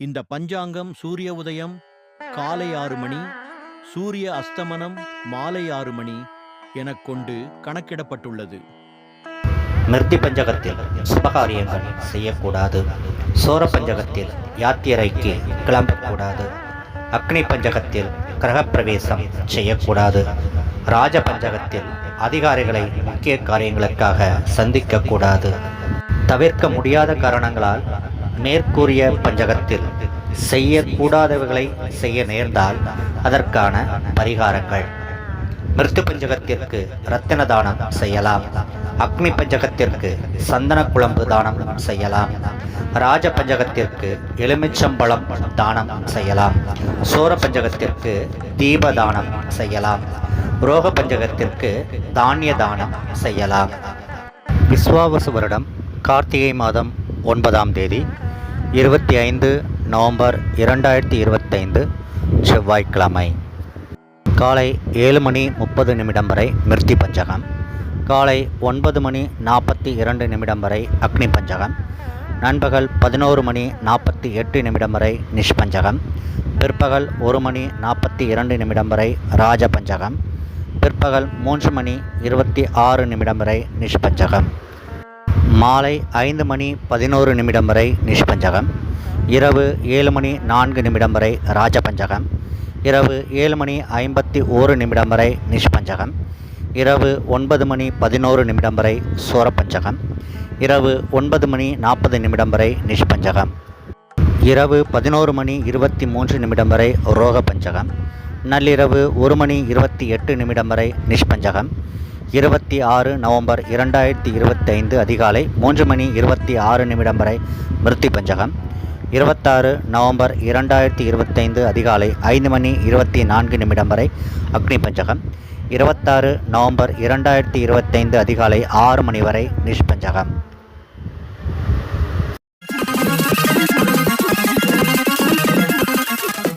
இந்த பஞ்சாங்கம் சூரிய உதயம் காலை 6 மணி, சூரிய அஸ்தமனம் மாலை 6 மணி எனக் கொண்டு கணக்கிடப்பட்டுள்ளது. மிருத்தி பஞ்சகத்தில் சுபகாரியங்கள் செய்யக்கூடாது. சோர பஞ்சகத்தில் யாத்திரைக்கு கிளம்பக்கூடாது. அக்னி பஞ்சகத்தில் கிரகப்பிரவேசம் செய்யக்கூடாது. ராஜ பஞ்சகத்தில் அதிகாரிகளை முக்கிய காரியங்களுக்காக சந்திக்கக்கூடாது. தவிர்க்க முடியாத காரணங்களால் மேற்கூறிய பஞ்சகத்தில் செய்யக்கூடாதவைகளை செய்ய நேர்ந்தால் அதற்கான பரிகாரங்கள்: மிருத்து பஞ்சகத்திற்கு இரத்தின தானம் செய்யலாம். அக்னி பஞ்சகத்திற்கு சந்தன குழம்பு தானம் செய்யலாம். ராஜ பஞ்சகத்திற்கு எலுமிச்சம்பழம் தானம் செய்யலாம். சோர பஞ்சகத்திற்கு தீப தானம் செய்யலாம். ரோக பஞ்சகத்திற்கு தானிய தானம் செய்யலாம். விஸ்வாவசு வருடம் கார்த்திகை மாதம் 9ஆம் தேதி 25 நவம்பர் 2025 செவ்வாய்க்கிழமை காலை 7:30 வரை மிருத்தி பஞ்சகம், காலை 9:42 வரை அக்னி பஞ்சகம், நண்பகல் 11:48 வரை நிஷ்பஞ்சகம், பிற்பகல் 1:42 வரை ராஜ பஞ்சகம், பிற்பகல் 3:26 வரை நிஷ்பஞ்சகம், மாலை 5:11 வரை நிஷ்பஞ்சகம், இரவு 7:04 வரை ராஜபஞ்சகம், இரவு 7:51 வரை நிஷ்பஞ்சகம், இரவு 9:11 வரை சோரபஞ்சகம், இரவு 9:40 வரை நிஷ்பஞ்சகம், இரவு 11:23 வரை ரோக பஞ்சகம், நள்ளிரவு 1:28 வரை நிஷ்பஞ்சகம், 26 நவம்பர் 2025 அதிகாலை 3:26 வரை மிருத்தி பஞ்சகம், 26 நவம்பர் 2025 அதிகாலை 5:24 வரை அக்னி பஞ்சகம், 26 நவம்பர் 2025 அதிகாலை 6 மணி வரை நிஷ்பஞ்சகம்.